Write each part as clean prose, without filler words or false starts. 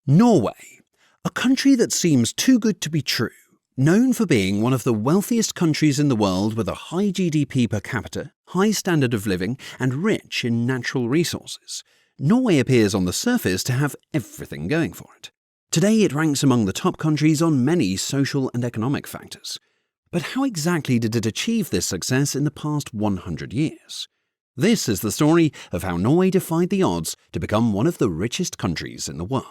Norway, a country that seems too good to be true, known for being one of the wealthiest countries in the world with a high GDP per capita, high standard of living, and rich in natural resources. Norway appears on the surface to have everything going for it. Today it ranks among the top countries on many social and economic factors. But how exactly did it achieve this success in the past 100 years? This is the story of how Norway defied the odds to become one of the richest countries in the world.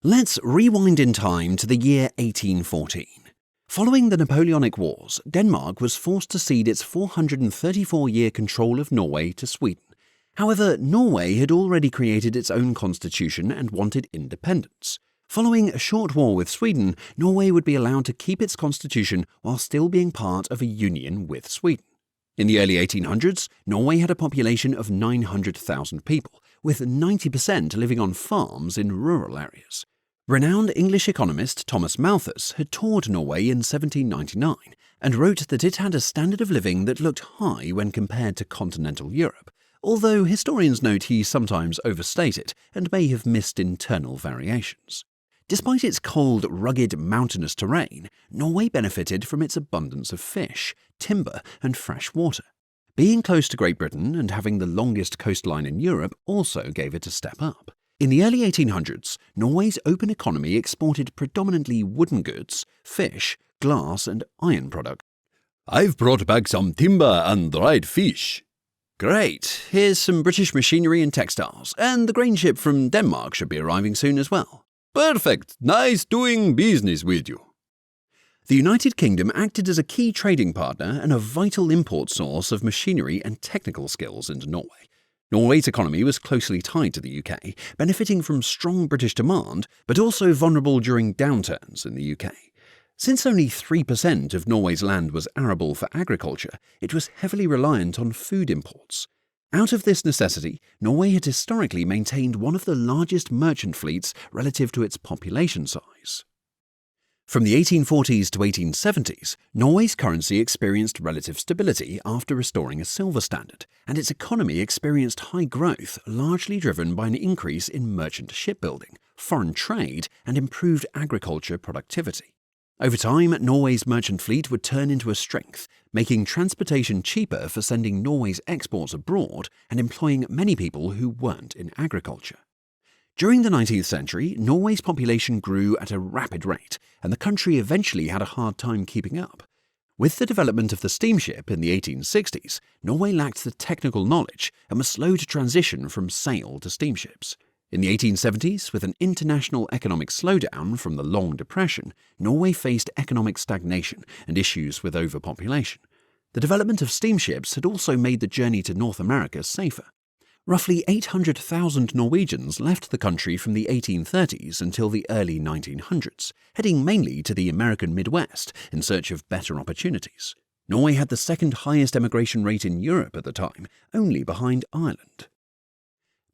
Let's rewind in time to the year 1814. Following the Napoleonic Wars, Denmark was forced to cede its 434-year control of Norway to Sweden. However, Norway had already created its own constitution and wanted independence. Following a short war with Sweden, Norway would be allowed to keep its constitution while still being part of a union with Sweden. In the early 1800s, Norway had a population of 900,000 people, with 90% living on farms in rural areas. Renowned English economist Thomas Malthus had toured Norway in 1799 and wrote that it had a standard of living that looked high when compared to continental Europe, although historians note he sometimes overstated and may have missed internal variations. Despite its cold, rugged, mountainous terrain, Norway benefited from its abundance of fish, timber, and fresh water. Being close to Great Britain and having the longest coastline in Europe also gave it a step up. In the early 1800s, Norway's open economy exported predominantly wooden goods, fish, glass, and iron products. I've brought back some timber and dried fish. Great, here's some British machinery and textiles, and the grain ship from Denmark should be arriving soon as well. Perfect, nice doing business with you. The United Kingdom acted as a key trading partner and a vital import source of machinery and technical skills into Norway. Norway's economy was closely tied to the UK, benefiting from strong British demand, but also vulnerable during downturns in the UK. Since only 3% of Norway's land was arable for agriculture, it was heavily reliant on food imports. Out of this necessity, Norway had historically maintained one of the largest merchant fleets relative to its population size. From the 1840s to 1870s, Norway's currency experienced relative stability after restoring a silver standard, and its economy experienced high growth, largely driven by an increase in merchant shipbuilding, foreign trade, and improved agriculture productivity. Over time, Norway's merchant fleet would turn into a strength, making transportation cheaper for sending Norway's exports abroad and employing many people who weren't in agriculture. During the 19th century, Norway's population grew at a rapid rate, and the country eventually had a hard time keeping up. With the development of the steamship in the 1860s, Norway lacked the technical knowledge and was slow to transition from sail to steamships. In the 1870s, with an international economic slowdown from the Long Depression, Norway faced economic stagnation and issues with overpopulation. The development of steamships had also made the journey to North America safer. Roughly 800,000 Norwegians left the country from the 1830s until the early 1900s, heading mainly to the American Midwest in search of better opportunities. Norway had the second highest emigration rate in Europe at the time, only behind Ireland.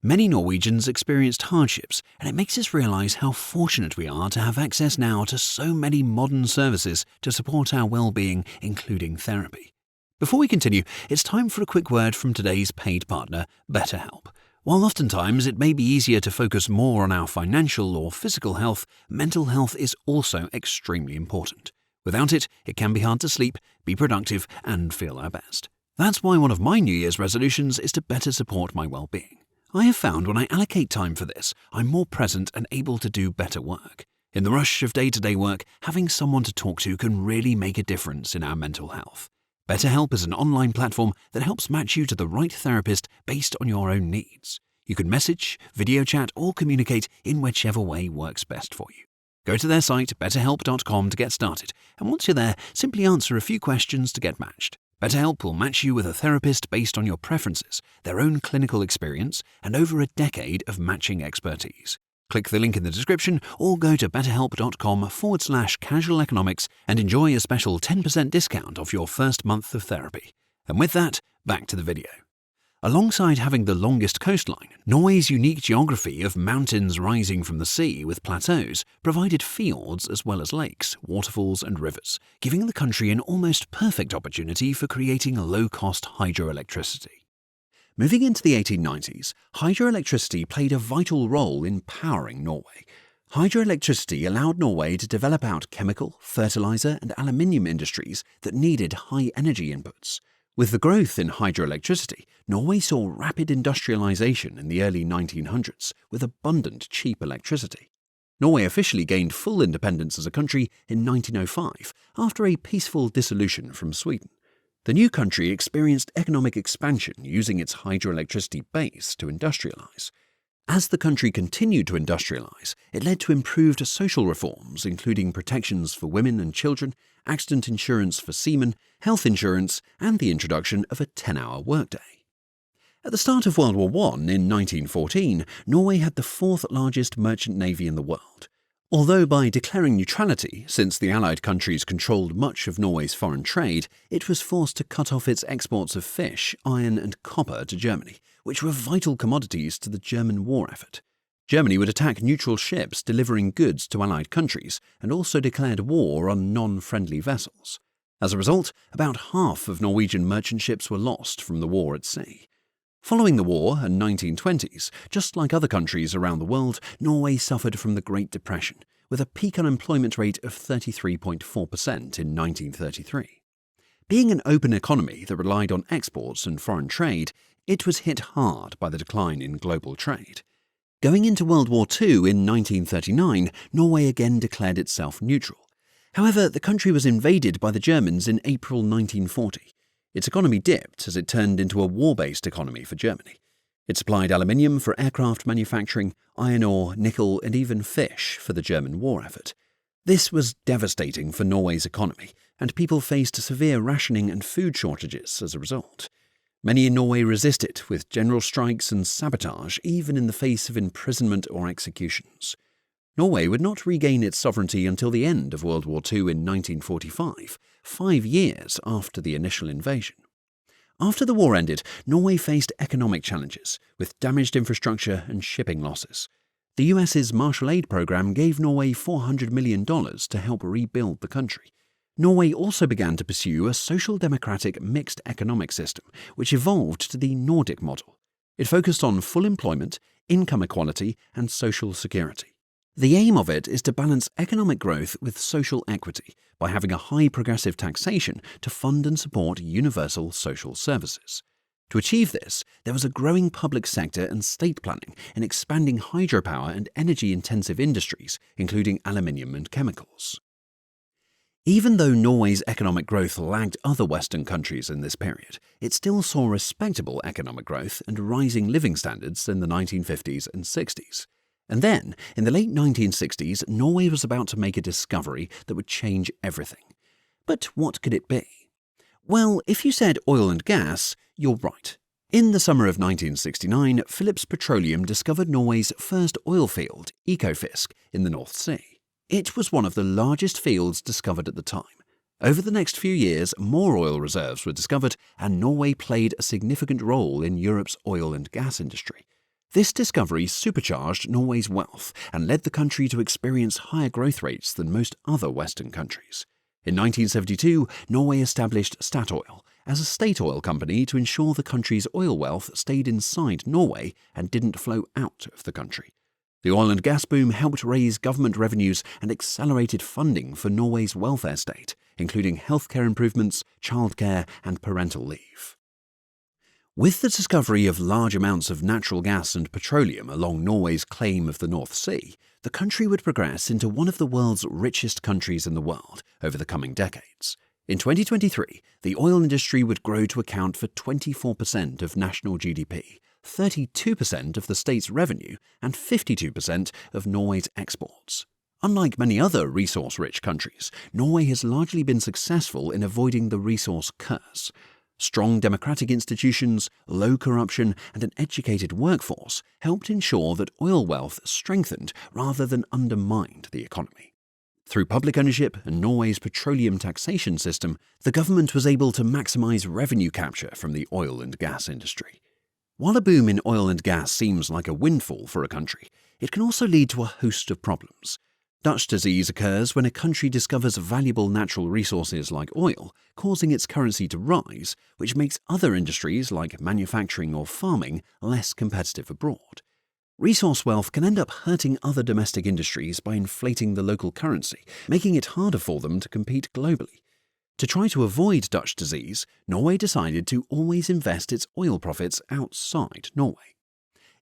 Many Norwegians experienced hardships, and it makes us realize how fortunate we are to have access now to so many modern services to support our well-being, including therapy. Before we continue, it's time for a quick word from today's paid partner, BetterHelp. While oftentimes it may be easier to focus more on our financial or physical health, mental health is also extremely important. Without it, it can be hard to sleep, be productive, and feel our best. That's why one of my New Year's resolutions is to better support my well-being. I have found when I allocate time for this, I'm more present and able to do better work. In the rush of day-to-day work, having someone to talk to can really make a difference in our mental health. BetterHelp is an online platform that helps match you to the right therapist based on your own needs. You can message, video chat, or communicate in whichever way works best for you. Go to their site, betterhelp.com, to get started, and once you're there, simply answer a few questions to get matched. BetterHelp will match you with a therapist based on your preferences, their own clinical experience, and over a decade of matching expertise. Click the link in the description or go to betterhelp.com/casual economics and enjoy a special 10% discount off your first month of therapy. And with that, back to the video. Alongside having the longest coastline, Norway's unique geography of mountains rising from the sea with plateaus provided fields as well as lakes, waterfalls and rivers, giving the country an almost perfect opportunity for creating low-cost hydroelectricity. Moving into the 1890s, hydroelectricity played a vital role in powering Norway. Hydroelectricity allowed Norway to develop out chemical, fertilizer, and aluminium industries that needed high energy inputs. With the growth in hydroelectricity, Norway saw rapid industrialization in the early 1900s with abundant cheap electricity. Norway officially gained full independence as a country in 1905 after a peaceful dissolution from Sweden. The new country experienced economic expansion using its hydroelectricity base to industrialize. As the country continued to industrialize, it led to improved social reforms, including protections for women and children, accident insurance for seamen, health insurance, and the introduction of a 10-hour workday. At the start of World War I in 1914, Norway had the fourth largest merchant navy in the world. Although by declaring neutrality, since the Allied countries controlled much of Norway's foreign trade, it was forced to cut off its exports of fish, iron, and copper to Germany, which were vital commodities to the German war effort. Germany would attack neutral ships delivering goods to Allied countries and also declared war on non-friendly vessels. As a result, about half of Norwegian merchant ships were lost from the war at sea. Following the war and 1920s, just like other countries around the world, Norway suffered from the Great Depression, with a peak unemployment rate of 33.4% in 1933. Being an open economy that relied on exports and foreign trade, it was hit hard by the decline in global trade. Going into World War II in 1939, Norway again declared itself neutral. However, the country was invaded by the Germans in April 1940. Its economy dipped as it turned into a war-based economy for Germany. It supplied aluminium for aircraft manufacturing, iron ore, nickel, and even fish for the German war effort. This was devastating for Norway's economy, and people faced severe rationing and food shortages as a result. Many in Norway resisted, with general strikes and sabotage even in the face of imprisonment or executions. Norway would not regain its sovereignty until the end of World War II in 1945, 5 years after the initial invasion. After the war ended, Norway faced economic challenges, with damaged infrastructure and shipping losses. The US's Marshall Aid Program gave Norway $400 million to help rebuild the country. Norway also began to pursue a social democratic mixed economic system, which evolved to the Nordic model. It focused on full employment, income equality, and social security. The aim of it is to balance economic growth with social equity by having a high progressive taxation to fund and support universal social services. To achieve this, there was a growing public sector and state planning in expanding hydropower and energy-intensive industries, including aluminium and chemicals. Even though Norway's economic growth lagged other Western countries in this period, it still saw respectable economic growth and rising living standards in the 1950s and 60s. And then, in the late 1960s, Norway was about to make a discovery that would change everything. But what could it be? Well, if you said oil and gas, you're right. In the summer of 1969, Phillips Petroleum discovered Norway's first oil field, Ekofisk, in the North Sea. It was one of the largest fields discovered at the time. Over the next few years, more oil reserves were discovered, and Norway played a significant role in Europe's oil and gas industry. This discovery supercharged Norway's wealth and led the country to experience higher growth rates than most other Western countries. In 1972, Norway established Statoil as a state oil company to ensure the country's oil wealth stayed inside Norway and didn't flow out of the country. The oil and gas boom helped raise government revenues and accelerated funding for Norway's welfare state, including healthcare improvements, childcare, and parental leave. With the discovery of large amounts of natural gas and petroleum along Norway's claim of the North Sea, the country would progress into one of the world's richest countries in the world over the coming decades. In 2023, the oil industry would grow to account for 24% of national GDP, 32% of the state's revenue, and 52% of Norway's exports. Unlike many other resource-rich countries, Norway has largely been successful in avoiding the resource curse. Strong democratic institutions, low corruption, and an educated workforce helped ensure that oil wealth strengthened rather than undermined the economy. Through public ownership and Norway's petroleum taxation system, the government was able to maximize revenue capture from the oil and gas industry. While a boom in oil and gas seems like a windfall for a country, it can also lead to a host of problems. Dutch disease occurs when a country discovers valuable natural resources like oil, causing its currency to rise, which makes other industries like manufacturing or farming less competitive abroad. Resource wealth can end up hurting other domestic industries by inflating the local currency, making it harder for them to compete globally. To try to avoid Dutch disease, Norway decided to always invest its oil profits outside Norway.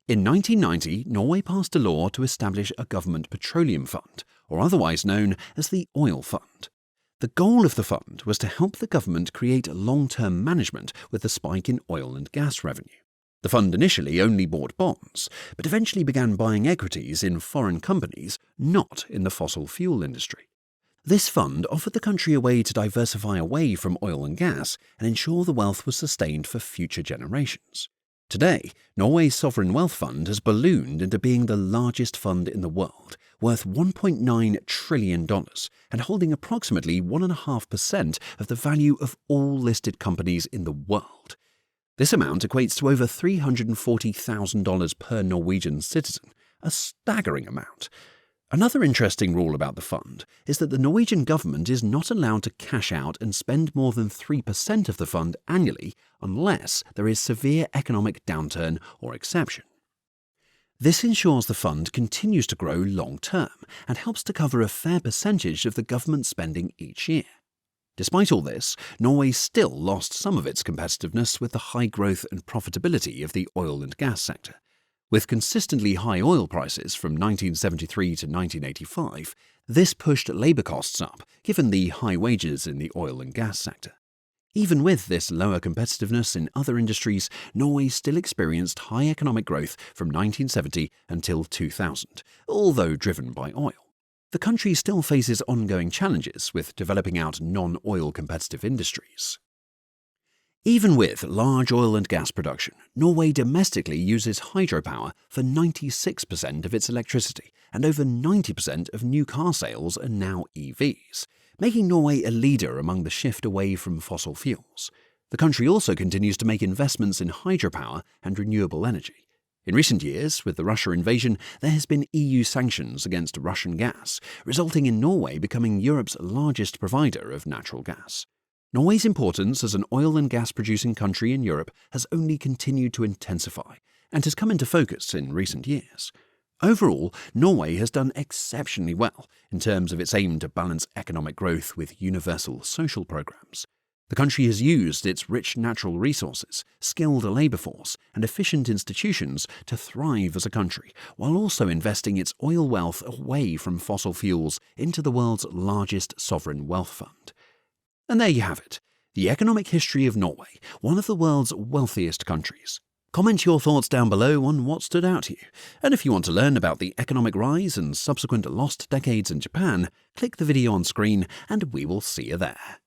In 1990, Norway passed a law to establish a government petroleum fund, or otherwise known as the Oil Fund. The goal of the fund was to help the government create long-term management with the spike in oil and gas revenue. The fund initially only bought bonds, but eventually began buying equities in foreign companies, not in the fossil fuel industry. This fund offered the country a way to diversify away from oil and gas and ensure the wealth was sustained for future generations. Today, Norway's sovereign wealth fund has ballooned into being the largest fund in the world, worth $1.9 trillion and holding approximately 1.5% of the value of all listed companies in the world. This amount equates to over $340,000 per Norwegian citizen, a staggering amount. Another interesting rule about the fund is that the Norwegian government is not allowed to cash out and spend more than 3% of the fund annually unless there is severe economic downturn or exception. This ensures the fund continues to grow long-term and helps to cover a fair percentage of the government spending each year. Despite all this, Norway still lost some of its competitiveness with the high growth and profitability of the oil and gas sector. With consistently high oil prices from 1973 to 1985, this pushed labour costs up, given the high wages in the oil and gas sector. Even with this lower competitiveness in other industries, Norway still experienced high economic growth from 1970 until 2000, although driven by oil. The country still faces ongoing challenges with developing out non-oil competitive industries. Even with large oil and gas production, Norway domestically uses hydropower for 96% of its electricity, and over 90% of new car sales are now EVs, making Norway a leader among the shift away from fossil fuels. The country also continues to make investments in hydropower and renewable energy. In recent years, with the Russia invasion, there has been EU sanctions against Russian gas, resulting in Norway becoming Europe's largest provider of natural gas. Norway's importance as an oil and gas producing country in Europe has only continued to intensify and has come into focus in recent years. Overall, Norway has done exceptionally well in terms of its aim to balance economic growth with universal social programs. The country has used its rich natural resources, skilled labour force, and efficient institutions to thrive as a country, while also investing its oil wealth away from fossil fuels into the world's largest sovereign wealth fund. And there you have it, the economic history of Norway, one of the world's wealthiest countries. Comment your thoughts down below on what stood out to you. And if you want to learn about the economic rise and subsequent lost decades in Japan, click the video on screen and we will see you there.